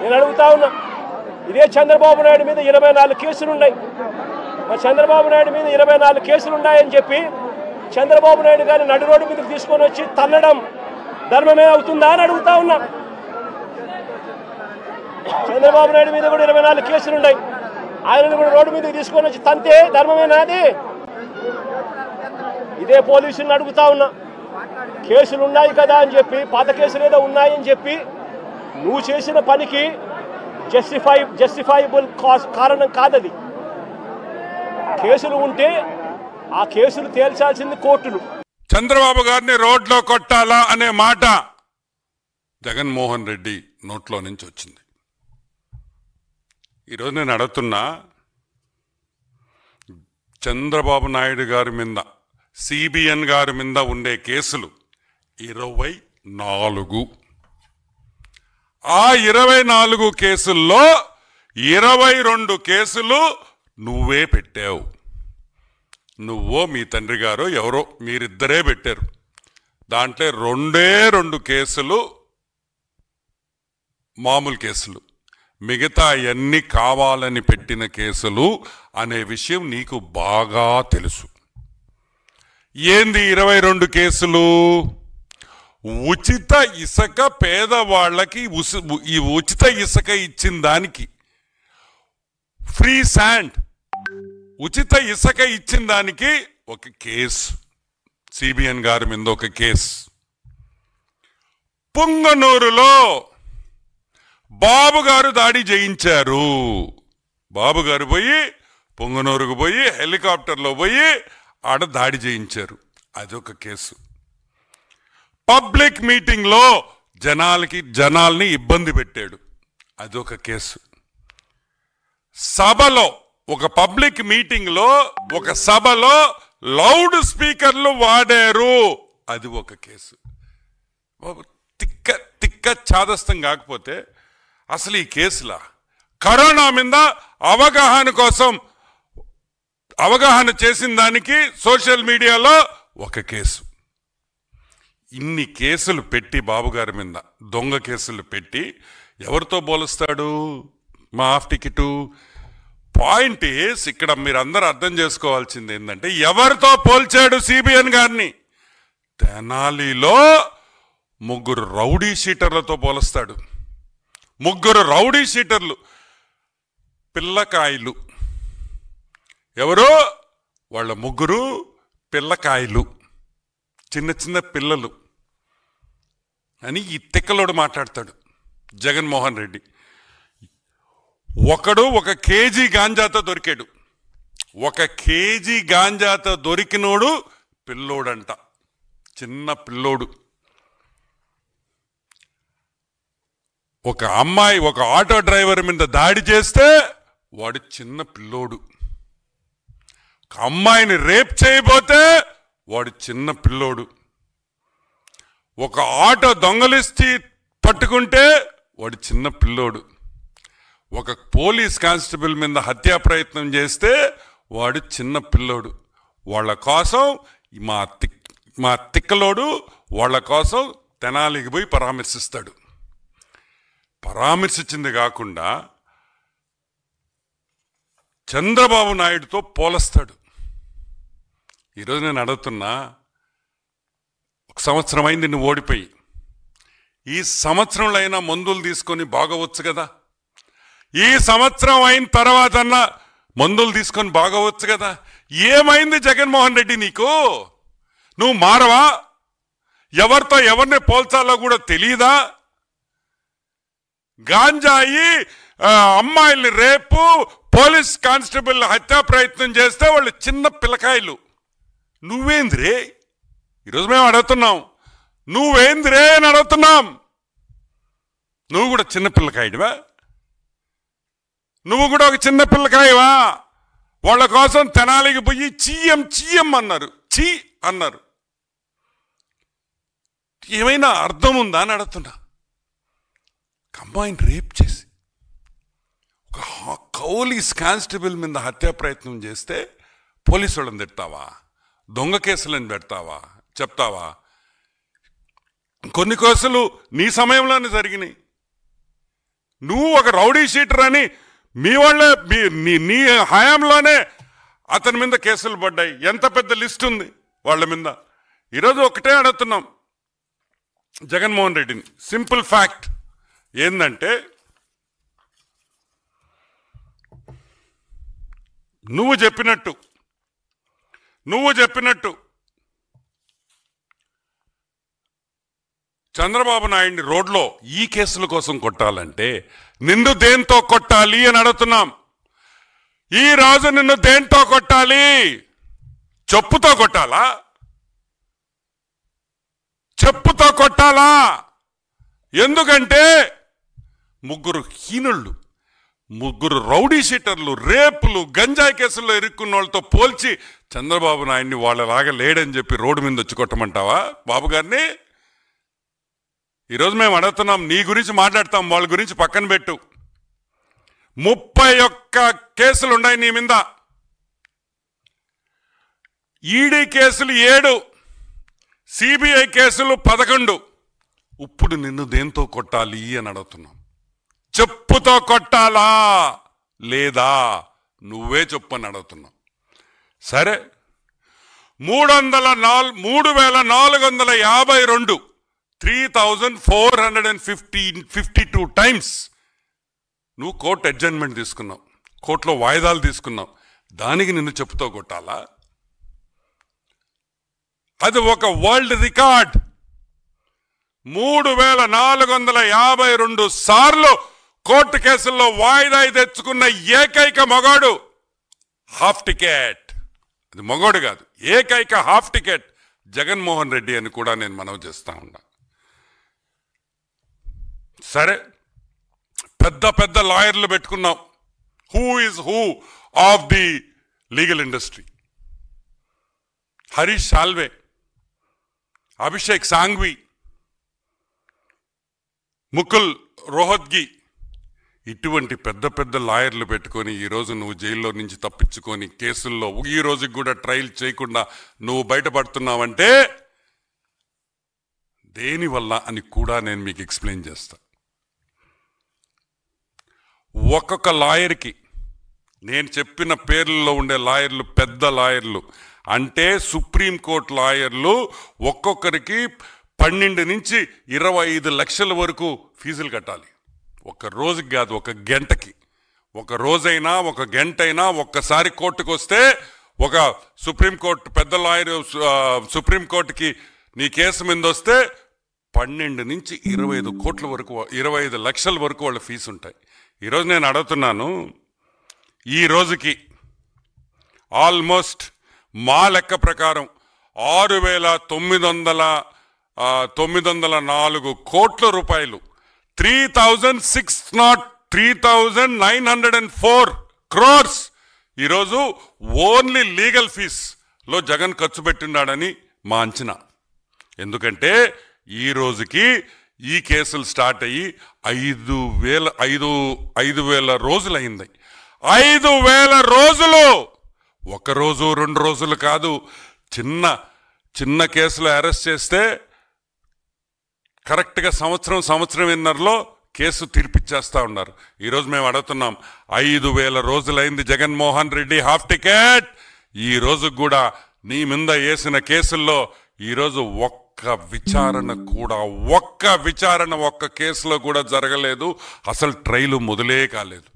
నేను అడుగుతా ఉన్నా, ఇదే చంద్రబాబు నాయుడు మీద 24 కేసులున్నాయి. మరి చంద్రబాబు నాయుడు మీద 24 కేసులు ఉన్నాయని చెప్పి చంద్రబాబు నాయుడు గారిని నడి రోడ్డు మీదకి తీసుకొని వచ్చి తన్నడం ధర్మమే అవుతుందా అని అడుగుతా ఉన్నా. చంద్రబాబు నాయుడు మీద కూడా 24 కేసులు ఉన్నాయి. ఆయనను కూడా రోడ్డు మీదకి తీసుకొని వచ్చి తంతే ధర్మమేనా అది? ఇదే పోలీసులను అడుగుతా ఉన్నా, కేసులు ఉన్నాయి కదా అని చెప్పి, పాత కేసులు ఏదో ఉన్నాయని చెప్పి నువ్వు చేసిన పనికి జస్టిఫైబుల్ కారణం కాదది. కేసులు ఉంటే ఆ కేసులు తేల్చాల్సింది కోర్టులు. చంద్రబాబు గారిని రోడ్లో కొట్టాలా అనే మాట జగన్మోహన్ రెడ్డి నోట్లో నుంచి వచ్చింది. ఈరోజు నేను అడుగుతున్నా, చంద్రబాబు నాయుడు గారి మీద, సిబిఎన్ గారి మీద ఉండే కేసులు 24. ఆ 24 కేసుల్లో 22 కేసులు నువ్వే పెట్టావు. నువ్వో మీ తండ్రి గారో ఎవరో మీరిద్దరే పెట్టారు. దాంట్లో 2 కేసులు మామూలు కేసులు, మిగతా అన్నీ కావాలని పెట్టిన కేసులు అనే విషయం నీకు బాగా తెలుసు. ఏంది 22 కేసులు? ఉచిత ఇసుక పేదవాళ్ళకి ఈ ఉచిత ఇసుక ఇచ్చిన దానికి, ఫ్రీ శాండ్ ఉచిత ఇసుక ఇచ్చిన దానికి ఒక కేసు, సిబిఎన్ గారి మీద ఒక కేసు. పుంగనూరులో బాబు గారు దాడి చేయించారు. బాబు గారు పోయి పుంగనూరుకు పోయి హెలికాప్టర్లో పోయి ఆడ దాడి చేయించారు, అదొక కేసు. పబ్లిక్ మీటింగ్లో జనాల్ని ఇబ్బంది పెట్టాడు, అదొక కేసు. సభలో, ఒక పబ్లిక్ మీటింగ్లో, ఒక సభలో లౌడ్ స్పీకర్లు వాడారు, అది ఒక కేసు. తిక్క చాదస్తం కాకపోతే అసలు ఈ కేసులా? కరోనా మీద అవగాహన కోసం అవగాహన చేసిన దానికి సోషల్ మీడియాలో ఒక కేసు. ఇన్ని కేసులు పెట్టి బాబు గారి మీద దొంగ కేసులు పెట్టి ఎవరితో పోలుస్తాడు? మా హాఫ్ టికెట్ పాయింట్ ఏస్ ఇక్కడ మీరందరూ అర్థం చేసుకోవాల్సింది ఏంటంటే, ఎవరితో పోల్చాడు సిబిఎన్ గారిని? తెనాలిలో 3 రౌడీ షీటర్లతో పోలుస్తాడు. 3 రౌడీ షీటర్లు, పిల్లకాయలు. ఎవరు వాళ్ళ? 3 పిల్లకాయలు, చిన్న చిన్న పిల్లలు అని ఈ తిక్కలోడు మాట్లాడతాడు జగన్మోహన్ రెడ్డి. ఒకడు 1 కేజీ గాంజాతో దొరికాడు. 1 కేజీ గాంజాతో దొరికినోడు పిల్లోడంట, చిన్న పిల్లోడు. ఒక అమ్మాయి, ఒక ఆటో డ్రైవర్ మీద దాడి చేస్తే వాడు చిన్న పిల్లోడు. ఒక అమ్మాయిని రేప్ చేయబోతే వాడు చిన్న పిల్లోడు. ఒక ఆటో దొంగలిస్తే పట్టుకుంటే వాడు చిన్న పిల్లోడు. ఒక పోలీస్ కానిస్టేబుల్ మీద హత్యా ప్రయత్నం చేస్తే వాడు చిన్న పిల్లోడు. వాళ్ళ కోసం మా తిక్కలోడు వాళ్ళ కోసం తెనాలికి పోయి పరామర్శిస్తాడు. పరామర్శించింది కాకుండా చంద్రబాబు నాయుడుతో పోలుస్తాడు. ఈరోజు నేను అడుగుతున్నా, 1 సంవత్సరం అయింది నువ్వు ఓడిపోయి. ఈ సంవత్సరంలో అయినా మందులు తీసుకొని బాగవచ్చు కదా? ఈ సంవత్సరం అయిన తర్వాత అన్నా మందులు తీసుకొని బాగవచ్చు కదా? ఏమైంది జగన్మోహన్ రెడ్డి నీకు? నువ్వు మారవా? ఎవరితో ఎవరిని పోల్చాలో కూడా తెలియదా? గాంజాయి, అమ్మాయిల్ని రేపు, పోలీస్ కానిస్టేబుల్ హత్యా ప్రయత్నం చేస్తే వాళ్ళు చిన్న పిల్లకాయలు. నువ్వేంద్రే? ఈరోజు మేము అడుగుతున్నాం, నువ్వేంద్రే అని అడుగుతున్నాం. నువ్వు కూడా చిన్న పిల్లకాయడివా? నువ్వు కూడా ఒక చిన్న పిల్లకాయవా? వాళ్ళ కోసం తెనాలికి పోయి చీయం అన్నారు, చీ అన్నారు. ఏమైనా అర్థం ఉందా అని అడుగుతున్నా. అమ్మాయిని రేప్ చేసి ఒక పోలీస్ కానిస్టేబుల్ మీద హత్యా ప్రయత్నం చేస్తే పోలీసు వాళ్ళని తిడతావా? దొంగ కేసులను పెడతావా? చెప్తావా? కొన్ని కేసులు నీ సమయంలోనే జరిగినాయి. నువ్వు ఒక రౌడీ షీటర్ అని మీ వాళ్ళే నీ హయాంలోనే అతని మీద కేసులు పడ్డాయి. ఎంత పెద్ద లిస్ట్ ఉంది వాళ్ళ మీద. ఈరోజు ఒకటే అడుగుతున్నాం జగన్మోహన్ రెడ్డిని. సింపుల్ ఫ్యాక్ట్ ఏంటంటే, నువ్వు చెప్పినట్టు చంద్రబాబు నాయుడిని రోడ్లో ఈ కేసుల కోసం కొట్టాలంటే నిన్ను దేంతో కొట్టాలి అని అడుగుతున్నాం. ఈ రోజు నిన్ను దేంతో కొట్టాలి? చెప్పుతో కొట్టాలా? చెప్పుతో కొట్టాలా? ఎందుకంటే ముగ్గురు హీనుళ్ళు, ముగ్గురు రౌడీ షీటర్లు, రేపులు, గంజాయి కేసుల్లో ఇరుక్కున్న వాళ్ళతో పోల్చి చంద్రబాబు నాయుడిని వాళ్ళలాగా లేడని చెప్పి రోడ్డు మీద వచ్చి కొట్టమంటావా బాబు గారిని? ఈరోజు మేము అడుగుతున్నాం, నీ గురించి మాట్లాడతాం, వాళ్ళ గురించి పక్కన పెట్టు. 31 కేసులు ఉన్నాయి నీ మీద. ఈడీ కేసులు 7, సిబిఐ కేసులు 11. ఇప్పుడు నిన్ను దేంతో కొట్టాలి అని అడుగుతున్నాం. చెప్పుతో కొట్టాలా లేదా? నువ్వే చెప్పు అని అడుగుతున్నాం. సరే, 3452 3452 టైమ్స్ నువ్వు కోర్టు అడ్జర్న్మెంట్ తీసుకున్నావు, కోర్టులో వాయిదాలు తీసుకున్నావు. దానికి నిన్ను చెప్పుతో కొట్టాలా? అది ఒక వరల్డ్ రికార్డ్. 3452 సార్లు కోర్టు కేసుల్లో వాయిదా తెచ్చుకున్న ఏకైక మగాడు హాఫ్ టికెట్. అది మగోడు కాదు, ఏకైక హాఫ్ టికెట్ జగన్మోహన్ రెడ్డి అని కూడా నేను మనవి చేస్తా ఉన్నా. సరే, పెద్ద లాయర్లు పెట్టుకున్నాం. Who is who of the legal industry? Harish Salve, Abhishek Sanghvi, Mukul Rohatgi, ఇటువంటి పెద్ద లాయర్లు పెట్టుకొని ఈరోజు నువ్వు జైల్లో నుంచి తప్పించుకొని కేసుల్లో ఈ రోజుకి కూడా ట్రయల్ చేయకుండా నువ్వు బయటపడుతున్నావంటే దేనివల్ల అని కూడా నేను మీకు ఎక్స్ప్లెయిన్ చేస్తా. ఒక్కొక్క లాయర్కి, నేను చెప్పిన పేర్లలో ఉండే లాయర్లు పెద్ద లాయర్లు అంటే సుప్రీంకోర్టు లాయర్లు, ఒక్కొక్కరికి 12 నుంచి 25 లక్షల వరకు ఫీజులు కట్టాలి. ఒక రోజుకి కాదు, ఒక గంటకి. ఒక రోజైనా ఒక గంట అయినా ఒక్కసారి కోర్టుకు వస్తే, ఒక సుప్రీంకోర్టు పెద్ద లాయర్ సుప్రీంకోర్టుకి నీ కేసు మీద వస్తే 12 నుంచి 25 లక్షల వరకు వాళ్ళ ఫీజు ఉంటాయి. ఈరోజు నేను అడుగుతున్నాను, ఈ రోజుకి ఆల్మోస్ట్ మా లెక్క ప్రకారం 6,904 కోట్ల రూపాయలు, 3,904 crores ఈరోజు ఓన్లీ లీగల్ ఫీజ్లో జగన్ ఖర్చు పెట్టినాడని మా అంచనా. ఎందుకంటే ఈ రోజుకి ఈ కేసులు స్టార్ట్ అయ్యి 5,000 రోజులు అయింది. 5,000 రోజులు, ఒక రోజు 2 రోజులు కాదు. చిన్న కేసులు అరెస్ట్ చేస్తే కరెక్ట్గా సంవత్సరంన్నరలో కేసు తీర్పిచ్చేస్తా ఉన్నారు. ఈరోజు మేము అడుగుతున్నాం, 5,000 రోజులైంది జగన్మోహన్ రెడ్డి హాఫ్ టికెట్. ఈ రోజు కూడా నీ మీద వేసిన కేసుల్లో ఈరోజు ఒక్క విచారణ ఒక్క కేసులో కూడా జరగలేదు. అసలు ట్రయల్ మొదలే కాలేదు.